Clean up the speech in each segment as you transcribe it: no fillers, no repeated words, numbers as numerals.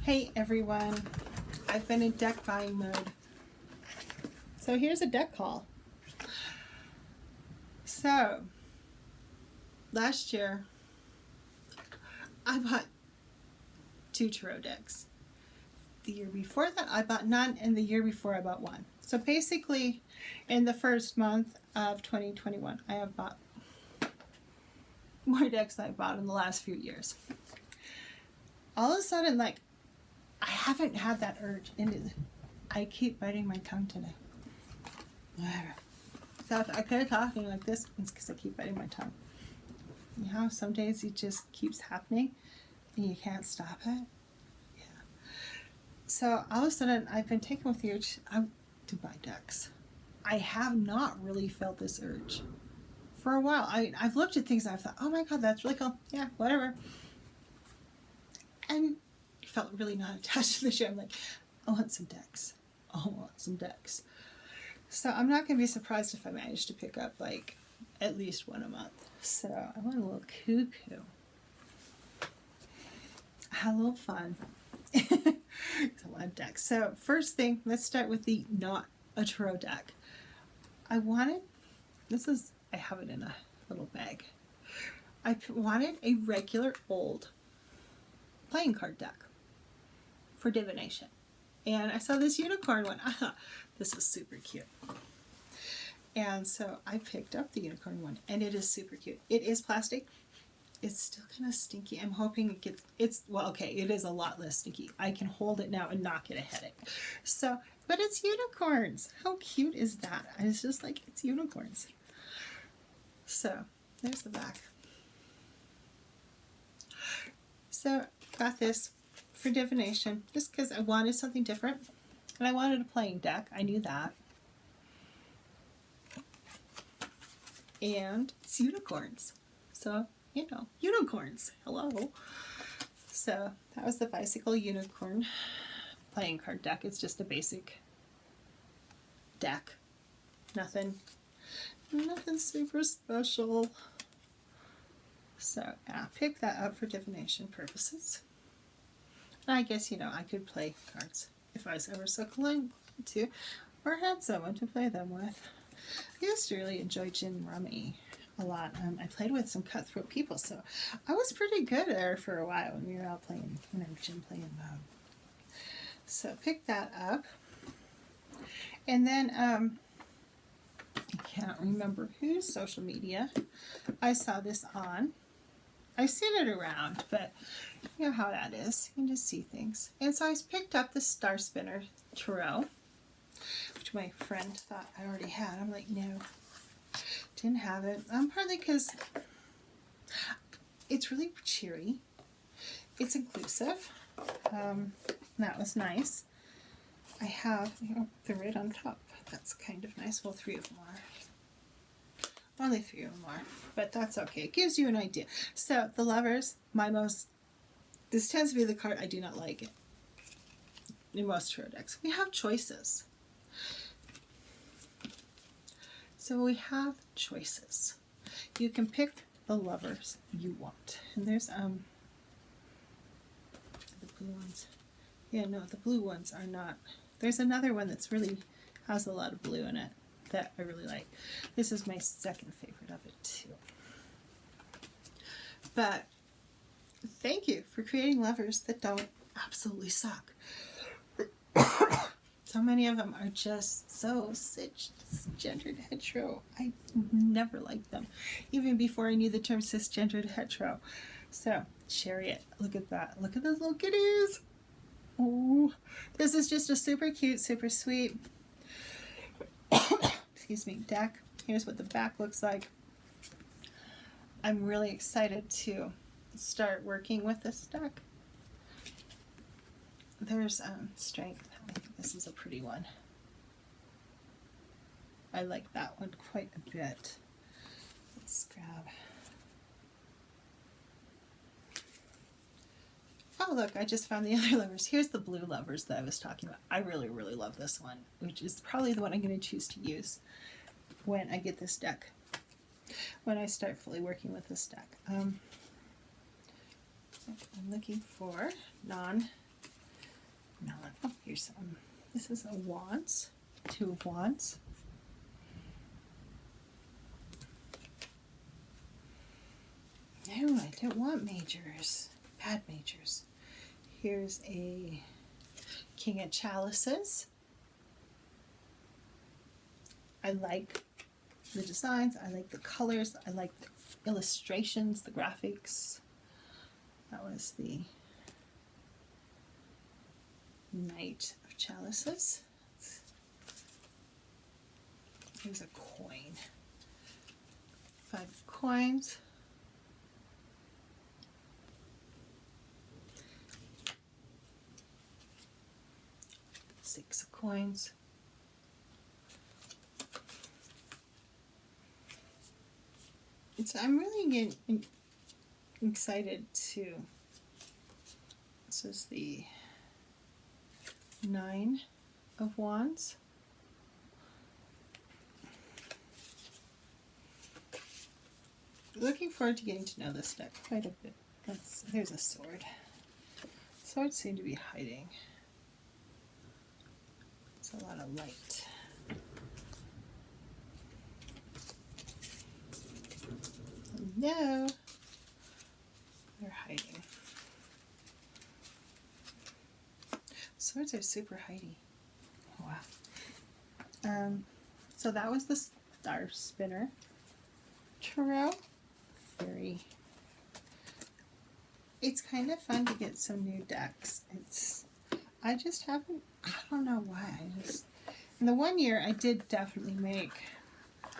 Hey everyone, I've been in deck buying mode. So here's a deck haul. So, last year, I bought 2 tarot decks. The year before that, I bought none, and the year before, I bought 1. So basically, in the first month of 2021, I have bought more decks than I bought in the last few years. All of a sudden, I haven't had that urge, and I keep biting my tongue today. Whatever. So if I keep talking like this, it's because I keep biting my tongue. You know, some days it just keeps happening, and you can't stop it. Yeah. So all of a sudden, I've been taken with the urge to buy decks. I have not really felt this urge for a while. I've looked at things and I've thought, oh my god, that's really cool. Yeah, whatever. And felt really not attached to the show. I'm like, I want some decks. I want some decks. So I'm not going to be surprised if I manage to pick up at least one a month. So I went a little cuckoo. I had a little fun. I want decks. So first thing, let's start with the not a tarot deck. I have it in a little bag. I wanted a regular old playing card deck for divination. And I saw this unicorn one. I thought this was super cute. And so I picked up the unicorn one, and it is super cute. It is plastic. It's still kind of stinky. I'm hoping it is a lot less stinky. I can hold it now and not get a headache. So, but it's unicorns. How cute is that? It's just like, it's unicorns. So, there's the back. So, got this for divination just because I wanted something different, and I wanted a playing deck. I knew that. And it's unicorns. So, unicorns. Hello. So, that was the Bicycle Unicorn playing card deck. It's just a basic deck. Nothing super special. So, yeah, pick that up for divination purposes. I guess, I could play cards if I was ever so inclined to, or had someone to play them with. I used to really enjoy Gin Rummy a lot. I played with some cutthroat people, so I was pretty good there for a while when we were all playing, Gin playing mode. So pick that up. And then, I can't remember whose social media I saw this on. I've seen it around, but you know how that is. You can just see things. And so I picked up the Star Spinner Tarot, which my friend thought I already had. I'm like, no, didn't have it. Partly because it's really cheery. It's inclusive. That was nice. I have the red on top. That's kind of nice. Well, 3 of them are. Only 3 of them are, but that's okay. It gives you an idea. So, the Lovers, this tends to be the card I do not like it in most tarot decks. We have choices. So, we have choices. You can pick the Lovers you want. And there's, the blue ones. Yeah, no, the blue ones are not. There's another one that's really has a lot of blue in it that I really like. This is my second favorite of it too. But thank you for creating lovers that don't absolutely suck. So many of them are just so cisgendered hetero. I never liked them, even before I knew the term cisgendered hetero. So, Chariot, look at that. Look at those little kitties. Oh, this is just a super cute, super sweet deck. Here's what the back looks like. I'm really excited to start working with this deck. There's Strength. I think this is a pretty one. I like that one quite a bit. Let's grab. Oh look, I just found the other lovers. Here's the blue lovers that I was talking about. I really, really love this one, which is probably the one I'm going to choose to use when I get this deck, when I start fully working with this deck. I'm looking for Here's this is a wands, 2 of wands. No, I don't want majors, bad majors. Here's a king of chalices. I like the designs, I like the colors, I like the illustrations, the graphics. That was the Knight of Chalices. Here's a coin. 5 coins. 6 of coins. I'm really excited to. This is the 9 of wands. Looking forward to getting to know this deck quite a bit. There's a sword. Swords seem to be hiding. It's a lot of light. No, they're hiding. Swords are super hidey. Wow. So that was the Star Spinner Tarot. It's kind of fun to get some new decks. I just haven't, I don't know why. In the one year I did definitely make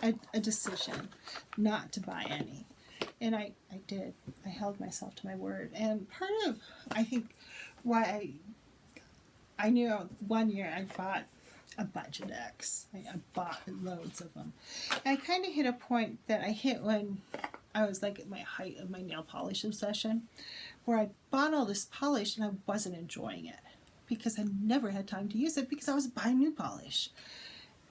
a decision not to buy any. And I did. I held myself to my word. And part of, I think, why I knew one year I bought a bunch of decks. I bought loads of them. And I kind of hit a point that I hit when I was like at my height of my nail polish obsession, where I bought all this polish and I wasn't enjoying it because I never had time to use it because I was buying new polish.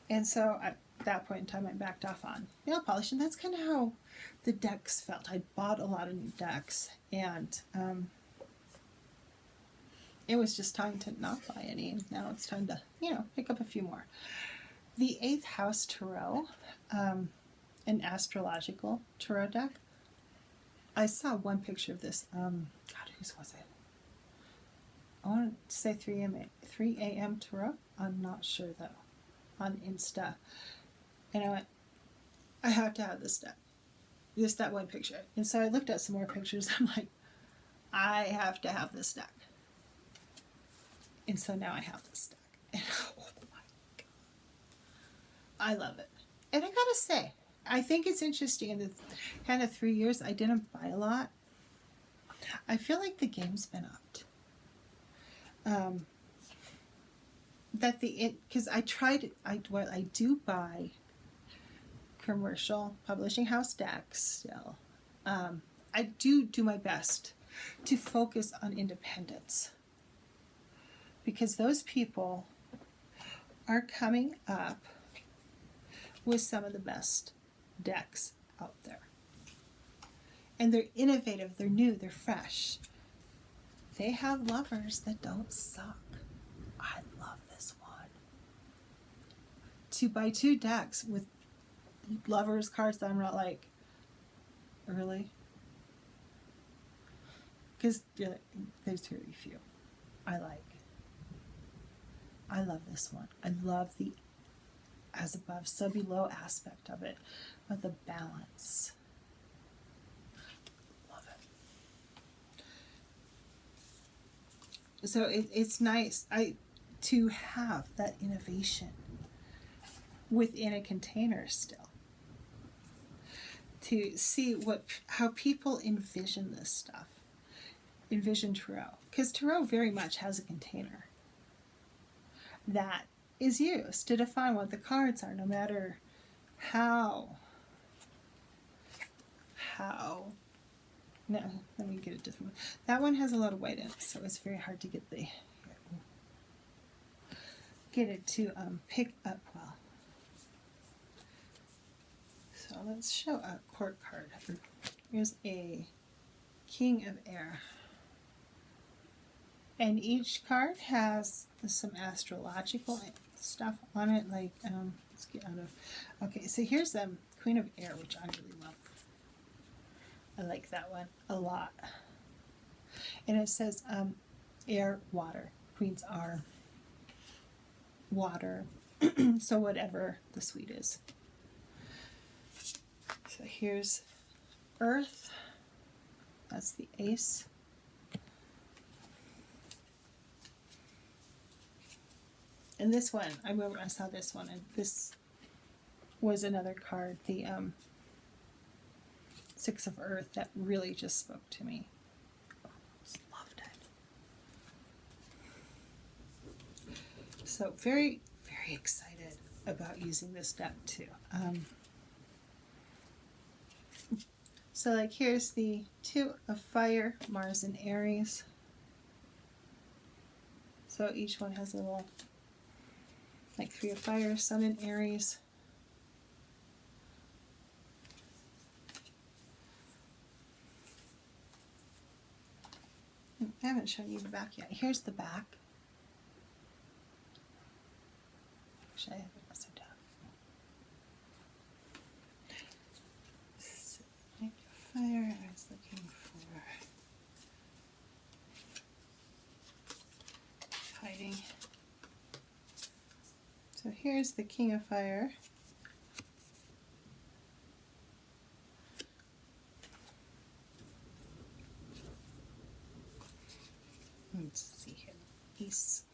And so at that point in time I backed off on nail polish, and that's kind of how the decks felt. I bought a lot of new decks, and it was just time to not buy any, and now it's time to, pick up a few more. The 8th House Tarot, an astrological tarot deck. I saw one picture of this. God, whose was it? I want to say 3 a.m. Tarot. I'm not sure though. On Insta. And I went, I have to have this deck. Just that one picture. And so I looked at some more pictures. I'm like, I have to have this deck. And so now I have this deck. And oh my God. I love it. And I gotta say, I think it's interesting in the kind of 3 years I didn't buy a lot. I feel like the game's been upped. Because I do buy commercial publishing house decks still. I do my best to focus on independence, because those people are coming up with some of the best decks out there. And they're innovative, they're new, they're fresh. They have lovers that don't suck. I love this one. To buy 2 decks with lovers cards that I'm not like, really? Because there's very few I like. I love this one. I love the as above, so below aspect of it, of the balance. Love it. So it's nice to have that innovation within a container still. To see how people envision this stuff. Envision tarot. Because tarot very much has a container that is used to define what the cards are, no matter how. No, let me get a different one. That one has a lot of white in it, so it's very hard to get it to pick up well. So let's show a court card. Here's a King of Air. And each card has some astrological stuff on it, like, let's get out of, okay, so here's Queen of Air, which I really love. I like that one a lot. And it says air, water. Queens are water, so whatever the sweet is. So here's Earth. That's the Ace. And this one, I remember I saw this one, and this was another card, the Six of Earth, that really just spoke to me. Just loved it. So very, very excited about using this deck too. So like here's the Two of Fire, Mars and Aries. So each one has a little, like Three of Fire, Sun in Aries. I haven't shown you the back yet. Here's the back. Actually, I have it upside down. So, Fire, I was looking for hiding. So here's the King of Fire. Let's see here. Ace.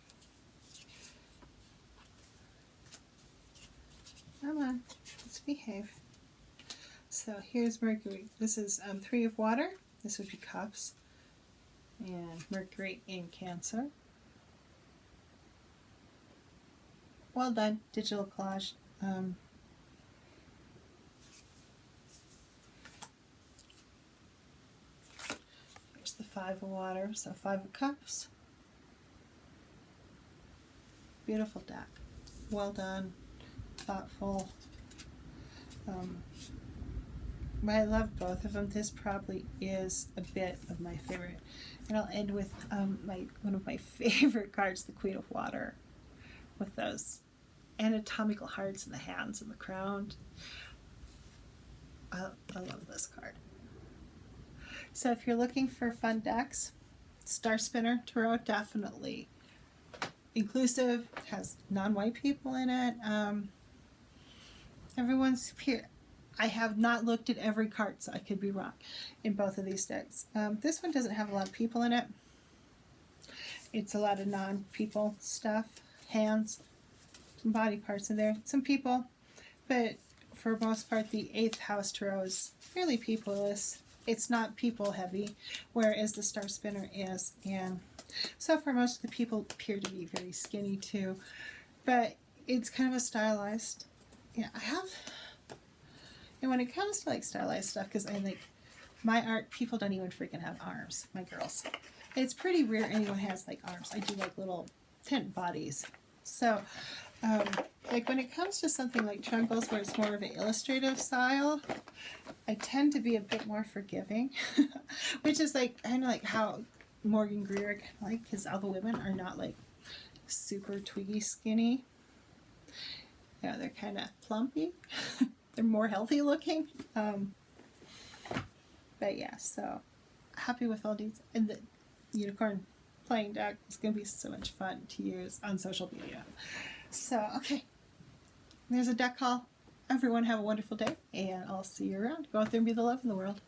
Come on, let's behave. So here's Mercury. This is Three of Water. This would be Cups. And Mercury in Cancer. Well done, digital collage. Here's the Five of Water, so Five of Cups. Beautiful deck. Well done, thoughtful. But I love both of them. This probably is a bit of my favorite. And I'll end with one of my favorite cards, the Queen of Water, with those anatomical hearts in the hands and the crown. I love this card. So if you're looking for fun decks, Star Spinner Tarot, definitely inclusive, has non-white people in it. Everyone's here. I have not looked at every card, so I could be wrong in both of these decks. This one doesn't have a lot of people in it. It's a lot of non-people stuff, hands, some body parts in there, some people, but for most part the 8th house tarot is fairly peopleless. It's not people heavy, whereas the Star Spinner is, and so far most of the people appear to be very skinny too, but it's kind of a stylized, yeah, and when it comes to like stylized stuff, because I like my art, people don't even freaking have arms, my girls. It's pretty rare anyone has like arms. I do like little tent bodies. So like when it comes to something like Trungles, where it's more of an illustrative style, I tend to be a bit more forgiving, which is like kind of like how Morgan Greer kind of like, because all the women are not like super twiggy skinny. You know, they're kind of plumpy. They're more healthy looking. But yeah, so happy with all these. And the unicorn playing deck is going to be so much fun to use on social media. So, okay. There's a deck haul. Everyone have a wonderful day, and I'll see you around. Go out there and be the love in the world.